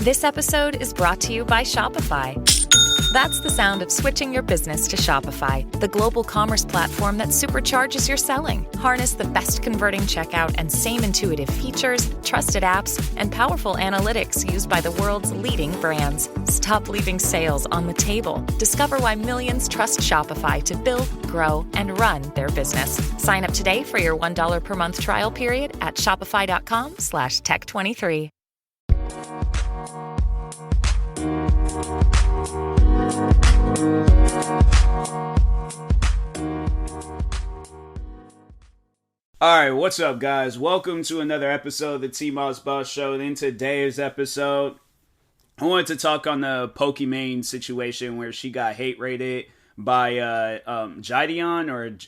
This episode is brought to you by Shopify. That's the sound of switching your business to Shopify, the global commerce platform that supercharges your selling. Harness the best converting checkout and same intuitive features, trusted apps, and powerful analytics used by the world's leading brands. Stop leaving sales on the table. Discover why millions trust Shopify to build, grow, and run their business. Sign up today for your $1 per month trial period at shopify.com/tech23. Alright, what's up guys? Welcome to another episode of the TMossBoss Show. And in today's episode, I wanted to talk on the Pokimane situation where she got hate rated by Jidion, or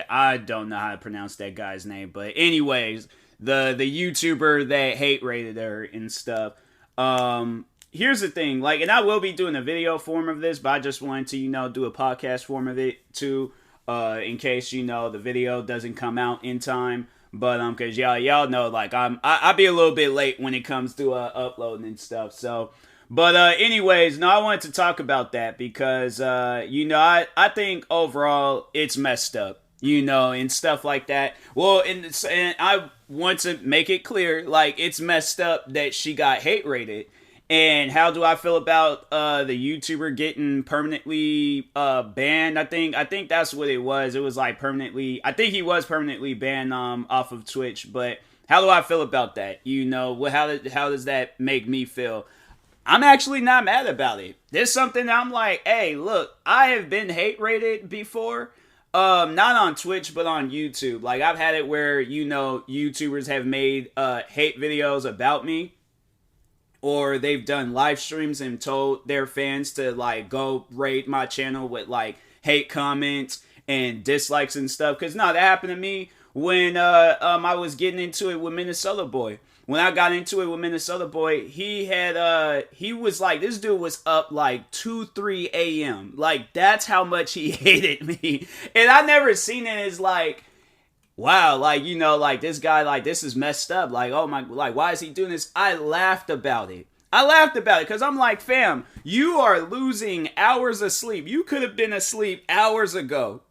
I don't know how to pronounce that guy's name, but anyways, the YouTuber that hate rated her and stuff. Here's the thing, like, and I will be doing a video form of this, but I just wanted to, do a podcast form of it too, in case, the video doesn't come out in time. But, cause y'all know, like, I'll be a little bit late when it comes to, uploading and stuff, so. But, anyways, no, I wanted to talk about that because, I think overall it's messed up, and stuff like that. Well, and I want to make it clear, like, it's messed up that she got hate rated. And how do I feel about the YouTuber getting permanently banned? I think that's what it was. It was like permanently. I think he was permanently banned off of Twitch. But how do I feel about that? How does that make me feel? I'm actually not mad about it. There's something I'm like, hey, look, I have been hate rated before. Not on Twitch, but on YouTube. Like, I've had it where, YouTubers have made hate videos about me. Or they've done live streams and told their fans to, like, go raid my channel with, like, hate comments and dislikes and stuff. Because, no, that happened to me when I was getting into it with Minnesota Boy. When I got into it with Minnesota Boy, he was like, this dude was up like 2-3 a.m. Like, that's how much he hated me. And I never seen it as like, wow, like, like, this guy, like, this is messed up. Like, oh my, like, why is he doing this? I laughed about it because I'm like, fam, you are losing hours of sleep. You could have been asleep hours ago.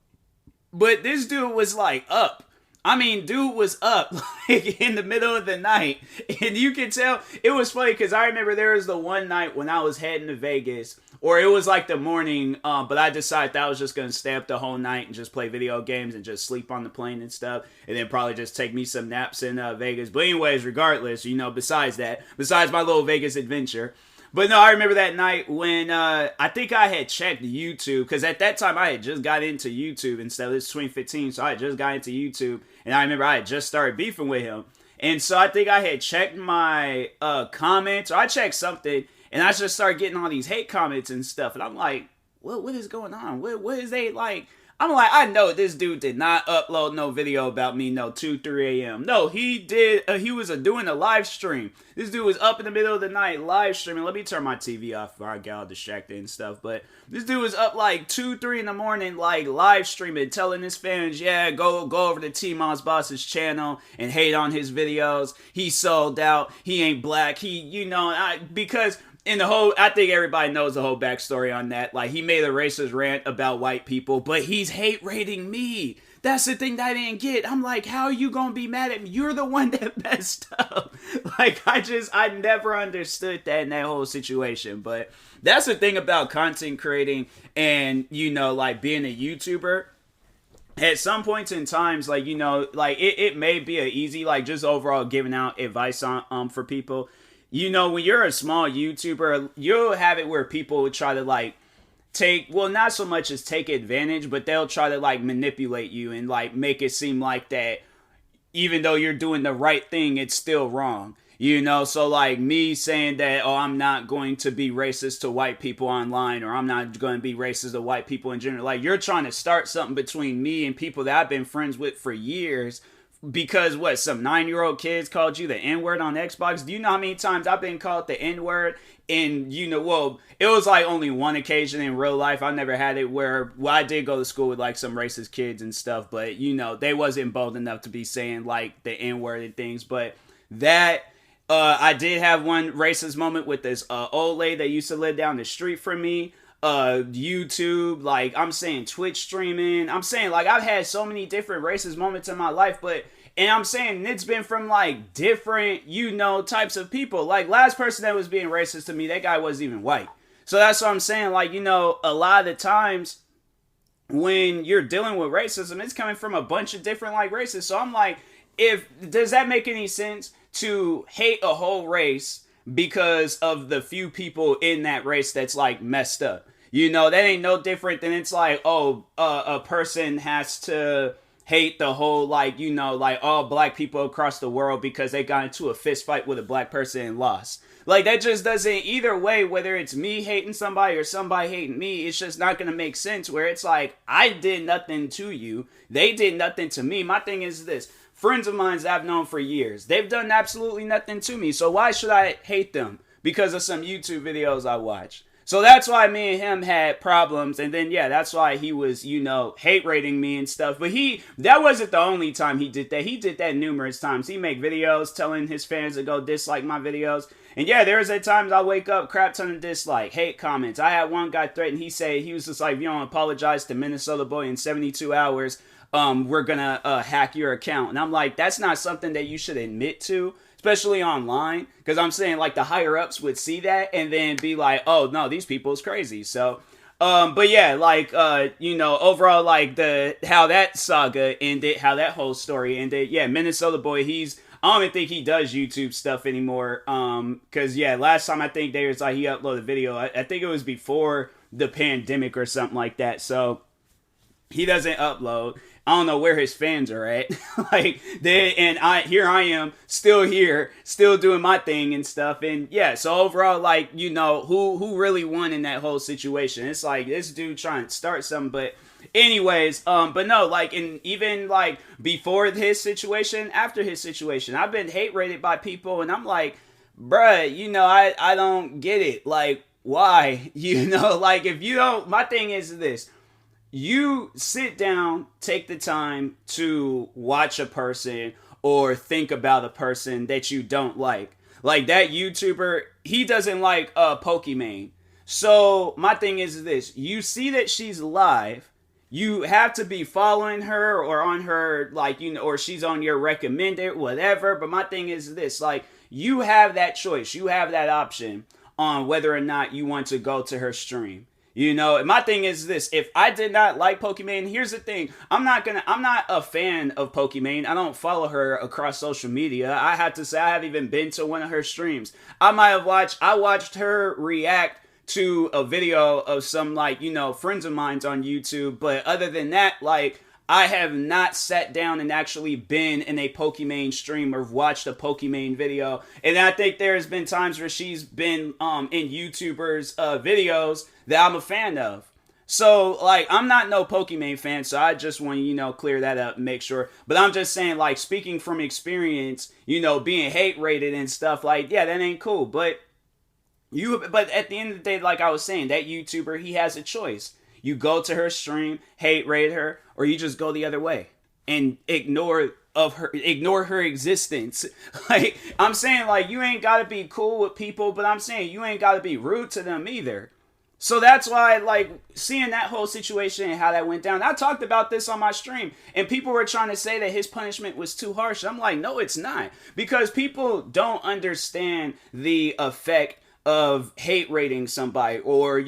But this dude was, like, up. I mean, dude was up, like, in the middle of the night. And you can tell, it was funny because I remember there was the one night when I was heading to Vegas, or it was like the morning, but I decided that I was just going to stay up the whole night and just play video games and just sleep on the plane and stuff, and then probably just take me some naps in Vegas. But anyways, regardless, besides my little Vegas adventure. But no, I remember that night when I think I had checked YouTube, because at that time I had just got into YouTube and stuff. It's 2015, so I had just got into YouTube, and I remember I had just started beefing with him. And so I think I had checked my comments, or I checked something, and I just started getting all these hate comments and stuff. And I'm like, what is going on? What is they like? I'm like, I know this dude did not upload no video about me, 2-3 a.m. No, he did. He was doing a live stream. This dude was up in the middle of the night live streaming. Let me turn my TV off before I get all distracted and stuff. But this dude was up like 2-3 in the morning, like live streaming, telling his fans, yeah, go over to TMossBoss's channel and hate on his videos. He sold out. He ain't black. Because I think everybody knows the whole backstory on that. Like, he made a racist rant about white people, but he's hate rating me. That's the thing that I didn't get. I'm like, how are you gonna be mad at me? You're the one that messed up. Like, I never understood that in that whole situation. But that's the thing about content creating and, like, being a YouTuber. At some points in times, like, like, it may be a easy, like, just overall giving out advice on for people. When you're a small YouTuber, you'll have it where people would try to, like, not so much as take advantage, but they'll try to, like, manipulate you and, like, make it seem like that even though you're doing the right thing, it's still wrong. So, like, me saying that, oh, I'm not going to be racist to white people online, or I'm not going to be racist to white people in general. Like, you're trying to start something between me and people that I've been friends with for years. Because, some 9-year-old kids called you the N-word on Xbox? Do you know how many times I've been called the N-word? And, it was, like, only one occasion in real life. I never had it where, I did go to school with, like, some racist kids and stuff. But, they wasn't bold enough to be saying, like, the N-word and things. But that I did have one racist moment with this old lady that used to live down the street from me. YouTube, like I'm saying Twitch streaming. I'm saying like I've had so many different racist moments in my life, and I'm saying it's been from like different, types of people. Like last person that was being racist to me, that guy wasn't even white. So that's what I'm saying. Like, a lot of the times when you're dealing with racism, it's coming from a bunch of different like races. So I'm like, does that make any sense to hate a whole race because of the few people in that race that's like messed up? That ain't no different than it's like, a person has to hate the whole, like, like all black people across the world because they got into a fist fight with a black person and lost. Like, that just doesn't, either way, whether it's me hating somebody or somebody hating me, it's just not going to make sense where it's like, I did nothing to you. They did nothing to me. My thing is this. Friends of mine that I've known for years, they've done absolutely nothing to me. So why should I hate them because of some YouTube videos I watched? So that's why me and him had problems. And then, yeah, that's why he was, hate rating me and stuff. But that wasn't the only time he did that. He did that numerous times. He make videos telling his fans to go dislike my videos. And yeah, there's at times I wake up, crap ton of dislike, hate comments. I had one guy threaten, he was just like, if you don't apologize to Minnesota Boy in 72 hours, we're gonna hack your account. And I'm like, that's not something that you should admit to, especially online, because I'm saying like the higher ups would see that and then be like, oh no, these people is crazy. So but yeah, like overall, like how that saga ended, how that whole story ended. Yeah, Minnesota Boy, I don't even think he does YouTube stuff anymore. Cause yeah, last time I think there was like he uploaded a video. I think it was before the pandemic or something like that. So he doesn't upload. I don't know where his fans are at. Here I am, still here, still doing my thing and stuff. And yeah, so overall, like, who really won in that whole situation? It's like this dude trying to start something, but anyways, but no, like, even like before his situation, after his situation, I've been hate rated by people, and I'm like, bruh, I don't get it. Like, why? Like, if you don't, my thing is this. You sit down, take the time to watch a person or think about a person that you don't like. Like that YouTuber, he doesn't like Pokimane. So my thing is this. You see that she's live. You have to be following her or on her, like, or she's on your recommended, whatever. But my thing is this. Like, you have that choice. You have that option on whether or not you want to go to her stream. My thing is this. If I did not like Pokimane, here's the thing. I'm not a fan of Pokimane. I don't follow her across social media. I have to say I haven't even been to one of her streams. I watched her react to a video of some, like, friends of mine on YouTube. But other than that, like, I have not sat down and actually been in a Pokimane stream or watched a Pokimane video. And I think there's been times where she's been in YouTubers' videos that I'm a fan of. So, like, I'm not no Pokimane fan, so I just want to, clear that up and make sure. But I'm just saying, like, speaking from experience, being hate rated and stuff, like, yeah, that ain't cool. But at the end of the day, like I was saying, that YouTuber, he has a choice. You go to her stream, hate rate her, or you just go the other way and ignore her existence. Like, I'm saying, like, you ain't got to be cool with people, but I'm saying you ain't got to be rude to them either. So that's why, like, seeing that whole situation and how that went down, I talked about this on my stream, and people were trying to say that his punishment was too harsh. I'm like, no, it's not. Because people don't understand the effect of hate rating somebody or,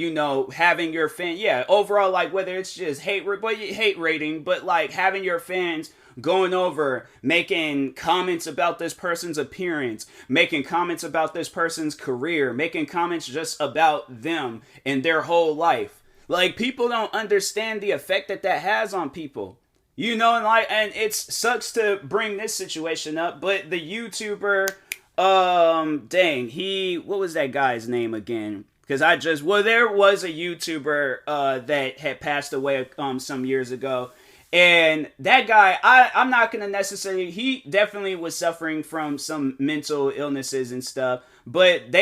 having your fan, overall, like, whether it's just hate rating, but, like, having your fans going over, making comments about this person's appearance, making comments about this person's career, making comments just about them and their whole life. Like, people don't understand the effect that has on people. And it sucks to bring this situation up, but the YouTuber, what was that guy's name again? Because there was a YouTuber that had passed away some years ago. And that guy, I'm not going to necessarily, he definitely was suffering from some mental illnesses and stuff. But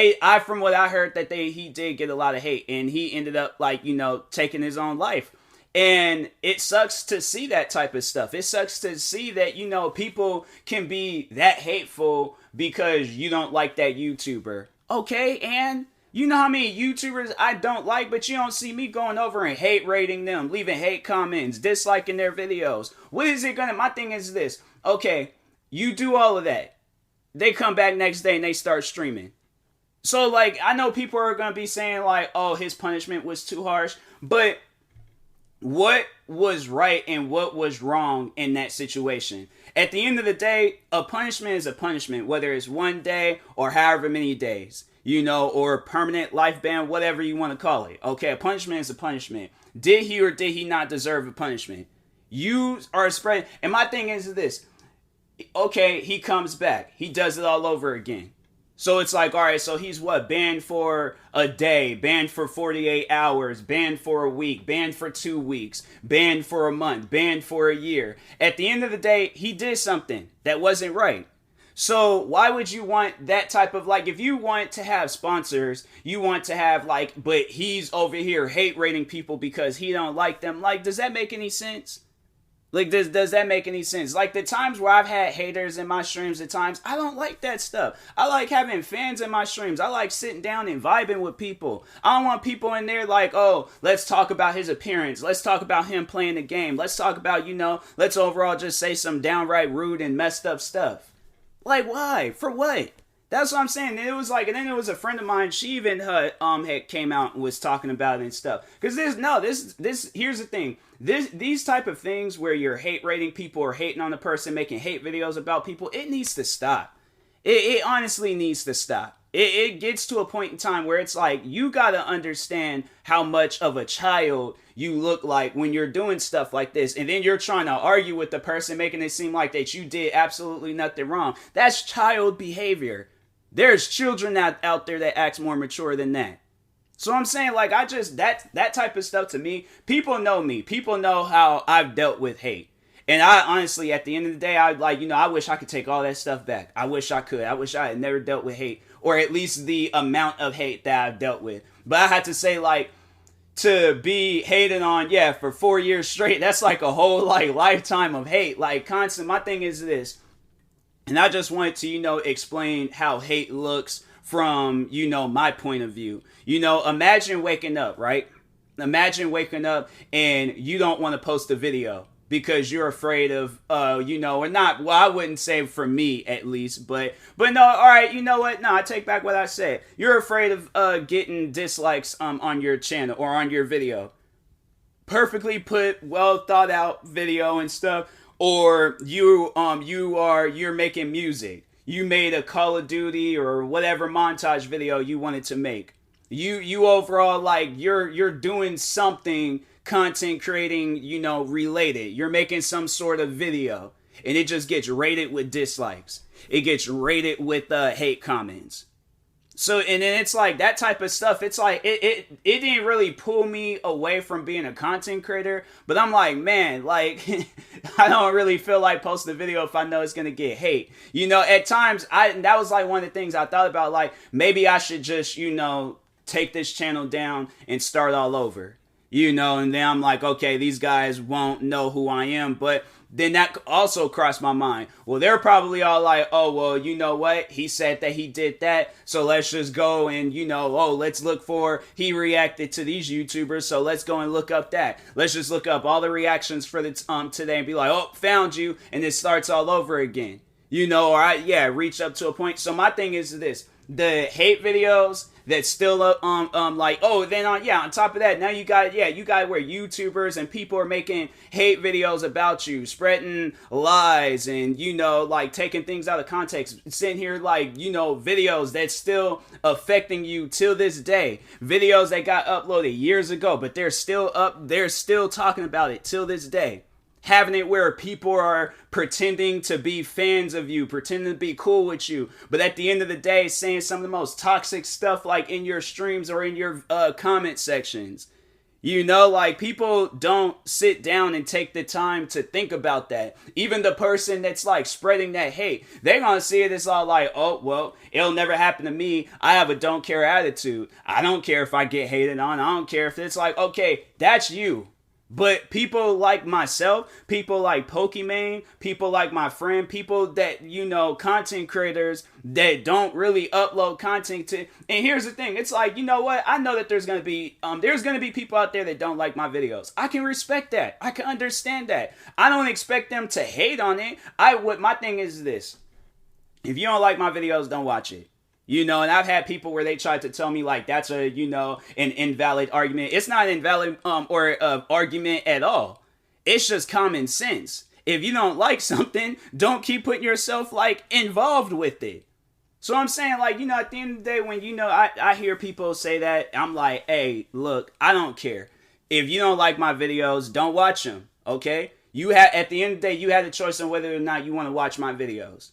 from what I heard, that he did get a lot of hate. And he ended up, like, taking his own life. And it sucks to see that type of stuff. It sucks to see that, people can be that hateful because you don't like that YouTuber. Okay, and you know how many YouTubers I don't like, but you don't see me going over and hate rating them, leaving hate comments, disliking their videos. What is it gonna, my thing is this. Okay, you do all of that. They come back next day and they start streaming. So, like, I know people are gonna be saying, like, oh, his punishment was too harsh, but what was right and what was wrong in that situation? At the end of the day, a punishment is a punishment, whether it's 1 day or however many days, you know, or a permanent life ban, whatever you want to call it. Okay, a punishment is a punishment. Did he or did he not deserve a punishment? You are spreading, and my thing is this. Okay, he comes back. He does it all over again. So it's like, all right, so he's what? Banned for a day, banned for 48 hours, banned for a week, banned for 2 weeks, banned for a month, banned for a year. At the end of the day, he did something that wasn't right. So why would you want that type of, like, if you want to have sponsors, you want to have, like, but he's over here hate rating people because he don't like them. Like, does that make any sense? Like, does that make any sense? Like, the times where I've had haters in my streams at times, I don't like that stuff. I like having fans in my streams. I like sitting down and vibing with people. I don't want people in there like, oh, let's talk about his appearance. Let's talk about him playing the game. Let's talk about, you know, let's overall just say some downright rude and messed up stuff. Like, why? For what? That's what I'm saying. And it was like, and then there was a friend of mine. She even had came out and was talking about it and stuff. Because this here's the thing. These type of things where you're hate rating people or hating on the person, making hate videos about people, it needs to stop. It honestly needs to stop. It gets to a point in time where it's like, you gotta understand how much of a child you look like when you're doing stuff like this, and then you're trying to argue with the person, making it seem like that you did absolutely nothing wrong. That's child behavior. There's children out there that act more mature than that. So I'm saying, like, that type of stuff to me, people know me. People know how I've dealt with hate. And I honestly, at the end of the day, I wish I could take all that stuff back. I wish I could. I wish I had never dealt with hate, or at least the amount of hate that I've dealt with. But I had to say, like, to be hated on, for 4 years straight, that's like a whole, like, lifetime of hate. Like, constant. My thing is this. And I just wanted to, explain how hate looks from, my point of view. Imagine waking up, right? Imagine waking up and you don't want to post a video because you're afraid of, or not, well, I wouldn't say for me at least, but no, all right, you know what? No, I take back what I said. You're afraid of getting dislikes on your channel or on your video. Perfectly put, well thought out video and stuff. Or you're making music. You made a Call of Duty or whatever montage video you wanted to make. You overall, like, you're doing something, content creating, related. You're making some sort of video, and it just gets rated with dislikes. It gets rated with hate comments. So, and then it's like that type of stuff. It's like, it didn't really pull me away from being a content creator, but I'm like, man, like, I don't really feel like posting a video if I know it's going to get hate. At times, that was like one of the things I thought about, like, maybe I should just, take this channel down and start all over, and then I'm like, okay, these guys won't know who I am, but then that also crossed my mind. Well, they're probably all like, oh, well, you know what? He said that he did that, so let's just go and, let's look for, he reacted to these YouTubers, so let's go and look up that. Let's just look up all the reactions for the today and be like, oh, found you, and it starts all over again. Reach up to a point. So my thing is this, the hate videos that's still on top of that, now you got where YouTubers and people are making hate videos about you, spreading lies and taking things out of context, sitting here videos that's still affecting you till this day, videos that got uploaded years ago, but they're still up, they're still talking about it till this day. Having it where people are pretending to be fans of you, pretending to be cool with you, but at the end of the day, saying some of the most toxic stuff like in your streams or in your comment sections. People don't sit down and take the time to think about that. Even the person that's like spreading that hate, they're gonna see it as all like, oh, well, it'll never happen to me. I have a don't care attitude. I don't care if I get hated on. I don't care if it's like, okay, that's you. But people like myself, people like Pokimane, people like my friend, people that, content creators that don't really upload content to. And here's the thing. It's like, you know what? I know that there's going to be people out there that don't like my videos. I can respect that. I can understand that. I don't expect them to hate on it. My thing is this. If you don't like my videos, don't watch it. And I've had people where they tried to tell me like that's an invalid argument. It's not an invalid argument at all. It's just common sense. If you don't like something, don't keep putting yourself like involved with it. So I'm saying like, at the end of the day, when I hear people say that, I'm like, hey, look, I don't care. If you don't like my videos, don't watch them. Okay? At the end of the day, you had a choice on whether or not you want to watch my videos.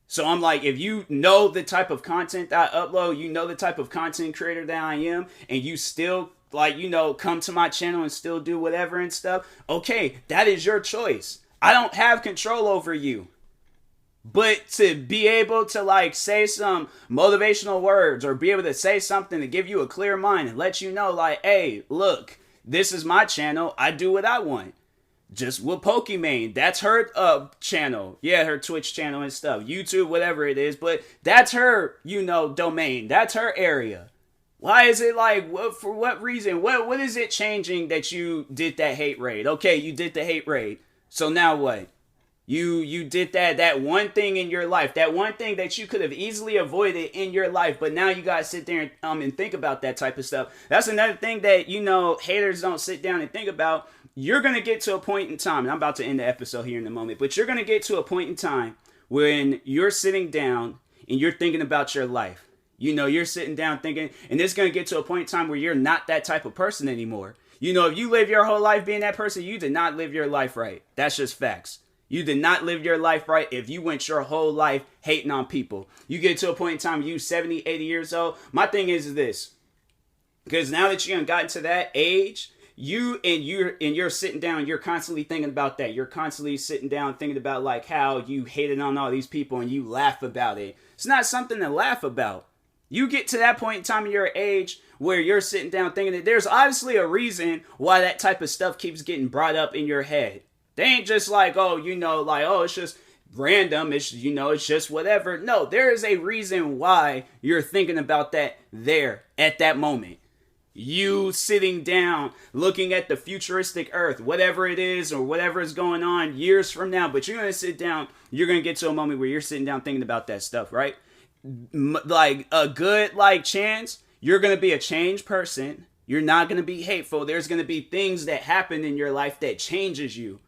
So I'm like, if you know the type of content that I upload, you know the type of content creator that I am, and you still come to my channel and still do whatever and stuff, okay, that is your choice. I don't have control over you. But to be able to like say some motivational words or be able to say something to give you a clear mind and let you know like, hey, look, this is my channel. I do what I want. Just with Pokimane, that's her channel. Yeah, her Twitch channel and stuff. YouTube, whatever it is. But that's her, domain. That's her area. Why is it like, for what reason? What is it changing that you did that hate raid? Okay, you did the hate raid. So now what? You did that one thing in your life. That one thing that you could have easily avoided in your life. But now you guys sit there and think about that type of stuff. That's another thing that, haters don't sit down and think about. You're going to get to a point in time, and I'm about to end the episode here in a moment, but you're going to get to a point in time when you're sitting down and you're thinking about your life. You're sitting down thinking, and it's going to get to a point in time where you're not that type of person anymore. If you live your whole life being that person, you did not live your life right. That's just facts. You did not live your life right if you went your whole life hating on people. You get to a point in time when you're 70, 80 years old. My thing is this, because now that you have gotten to that age, you're sitting down, you're constantly thinking about that. You're constantly sitting down thinking about like how you hated on all these people and you laugh about it. It's not something to laugh about. You get to that point in time in your age where you're sitting down thinking that there's obviously a reason why that type of stuff keeps getting brought up in your head. They ain't just like, it's just random. It's just whatever. No, there is a reason why you're thinking about that there at that moment. You sitting down, looking at the futuristic earth, whatever it is or whatever is going on years from now. But you're going to sit down, you're going to get to a moment where you're sitting down thinking about that stuff, right? Like a good chance, you're going to be a changed person. You're not going to be hateful. There's going to be things that happen in your life that changes you.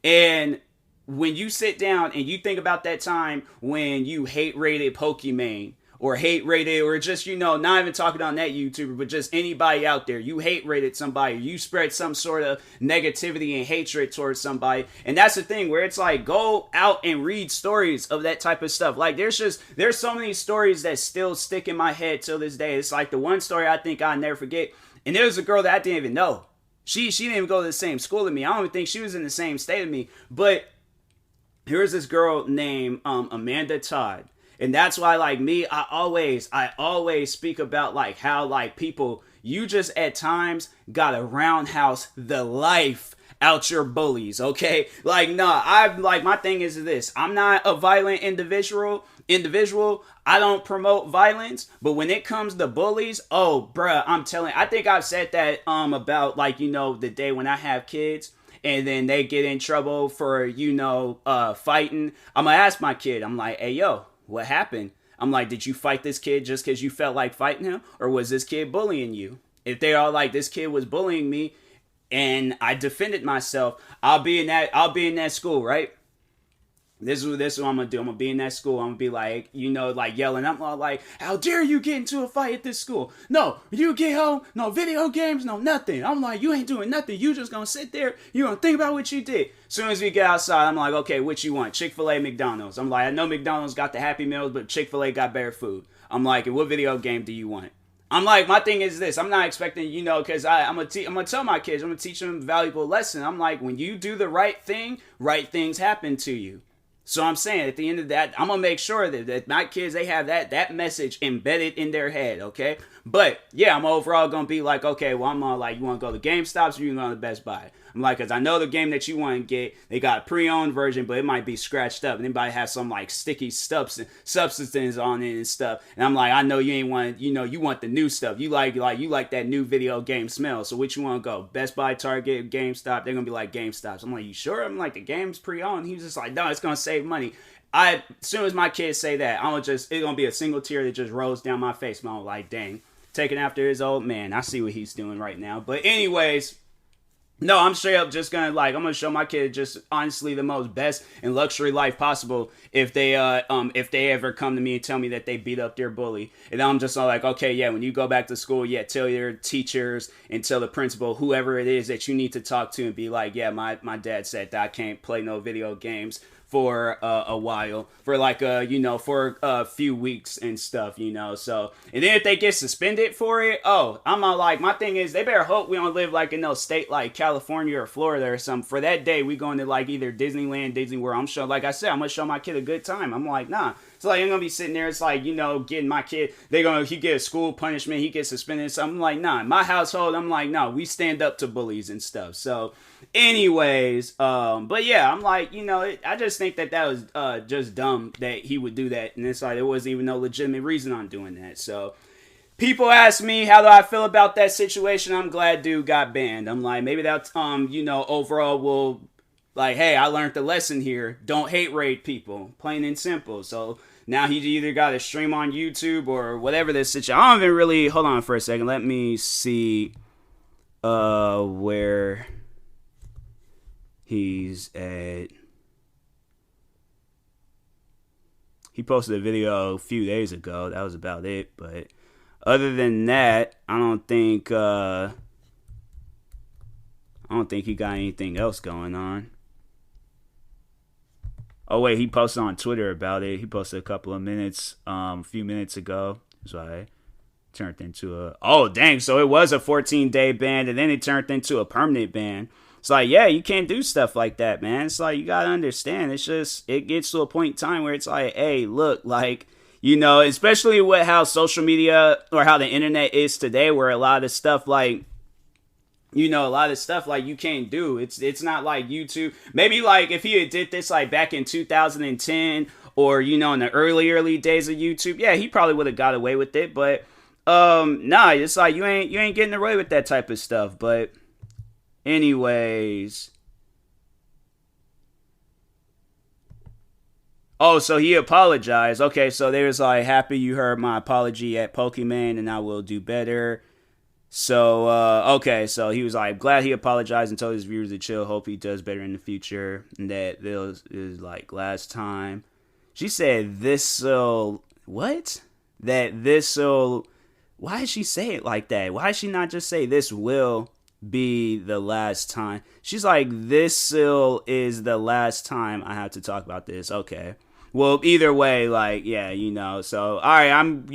And when you sit down and you think about that time when you hate rated Pokimane, or hate rated, or just, not even talking on that YouTuber, but just anybody out there. You hate rated somebody. You spread some sort of negativity and hatred towards somebody. And that's the thing where it's like, go out and read stories of that type of stuff. Like, there's so many stories that still stick in my head till this day. It's like the one story I think I'll never forget. And there was a girl that I didn't even know. She didn't even go to the same school as me. I don't even think she was in the same state as me. But here's this girl named Amanda Todd. And that's why, like me, I always speak about like how like people, you just at times gotta roundhouse the life out your bullies, okay? Like, my thing is this. I'm not a violent individual. I don't promote violence. But when it comes to bullies, oh, bruh, I think I've said that about like, the day when I have kids. And then they get in trouble for, fighting. I'm gonna ask my kid. I'm like, hey, yo. What happened? I'm like, did you fight this kid just because you felt like fighting him? Or was this kid bullying you? If they are like, this kid was bullying me and I defended myself, I'll be in that school, right? This is what I'm going to do. I'm going to be in that school. I'm going to be like, yelling. I'm all like, how dare you get into a fight at this school? No, you get home, no video games, no nothing. I'm like, you ain't doing nothing. You just going to sit there. You're going to think about what you did. As soon as we get outside, I'm like, okay, what you want? Chick-fil-A, McDonald's. I'm like, I know McDonald's got the Happy Meals, but Chick-fil-A got better food. I'm like, and what video game do you want? I'm like, my thing is this. I'm not expecting, because I'm going to tell my kids, I'm going to teach them a valuable lesson. I'm like, when you do the right thing, right things happen to you. So I'm saying at the end of that, I'm gonna make sure that my kids, they have that message embedded in their head, okay? But yeah, I'm overall gonna be like, okay, well, I'm gonna like, you wanna go to GameStops or you gonna go to Best Buy? I'm like, cause I know the game that you want to get, they got a pre-owned version, but it might be scratched up, and it might have some like sticky substance on it and stuff. And I'm like, I know you ain't want, you want the new stuff. You like that new video game smell. So which you want to go? Best Buy, Target, GameStop? They're gonna be like GameStops. I'm like, you sure? I'm like, the game's pre-owned. He was just like, no, it's gonna save money. As soon as my kids say that, it's gonna be a single tear that just rolls down my face. I'm like, dang, taking after his old man. I see what he's doing right now. But anyways. No, I'm straight up just gonna I'm gonna show my kid just honestly the most best and luxury life possible if they ever come to me and tell me that they beat up their bully. And I'm just all like, okay, yeah, when you go back to school, yeah, tell your teachers and tell the principal, whoever it is that you need to talk to, and be like, yeah, my dad said that I can't play no video games for a while, for for a few weeks and stuff, so, and then if they get suspended for it, I'm not like, my thing is, they better hope we don't live like in no state like California or Florida or something. For that day, we going to like either Disneyland, Disney World. I'm sure, like I said, I'm gonna show my kid a good time. I'm like, nah. It's like, I'm gonna be sitting there, it's like, getting my kid, he get a school punishment, he gets suspended. So I'm like, nah, in my household, I'm like, no, we stand up to bullies and stuff. So anyways, but yeah, I'm like, I just think that was just dumb that he would do that. And it's like, there wasn't even no legitimate reason on doing that. So people ask me, how do I feel about that situation? I'm glad dude got banned. I'm like, maybe that's, overall will, like, hey, I learned the lesson here. Don't hate raid people. Plain and simple. So now he either got to stream on YouTube or whatever this situation. I don't even really, hold on for a second. Let me see where he's at. He posted a video a few days ago. That was about it. But other than that, I don't think he got anything else going on. Oh wait, he posted on Twitter about it. He posted a few minutes ago. So I turned into so it was a 14-day ban, and then it turned into a permanent ban. It's like, yeah, you can't do stuff like that, man. It's like, you gotta understand. It's just, it gets to a point in time where it's like, hey, look, like, especially with how social media or how the internet is today, where a lot of stuff like, you can't do. It's not like YouTube. Maybe like if he had did this like back in 2010 or, in the early days of YouTube, yeah, he probably would have got away with it. But nah, it's like you ain't getting away with that type of stuff. But anyways. Oh, so he apologized. Okay, so there's like, happy you heard my apology at Pokimane and I will do better. So, okay, so he was like, glad he apologized and told his viewers to chill. Hope he does better in the future. And that this is like last time. She said this'll, what? That this'll, why did she say it like that? Why did she not just say this will be the last time? She's like, this'll is the last time I have to talk about this. Okay. Well, either way, like, yeah, so, all right, I'm,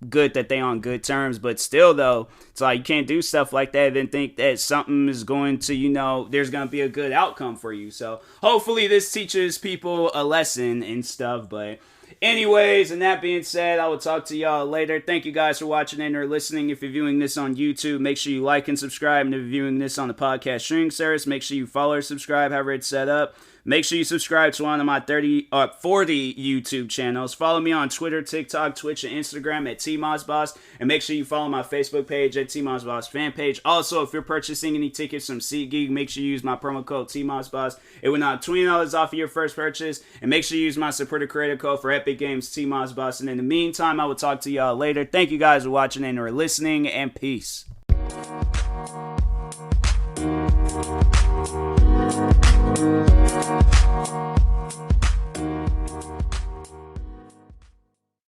good that they on good terms, but still, though, it's like, you can't do stuff like that and think that something is going to, there's going to be a good outcome for you. So, hopefully, this teaches people a lesson and stuff, but anyways, and that being said, I will talk to y'all later. Thank you guys for watching and or listening. If you're viewing this on YouTube, make sure you like and subscribe. And if you're viewing this on the podcast streaming service, make sure you follow or subscribe, however it's set up. Make sure you subscribe to one of my 40 YouTube channels. Follow me on Twitter, TikTok, Twitch, and Instagram at TMossBoss. And make sure you follow my Facebook page at TMossBoss fan page. Also, if you're purchasing any tickets from SeatGeek, make sure you use my promo code TMossBoss. It will knock $20 off of your first purchase. And make sure you use my supporter creator code for Epic Games, TMossBoss. And in the meantime, I will talk to y'all later. Thank you guys for watching and or listening, and peace.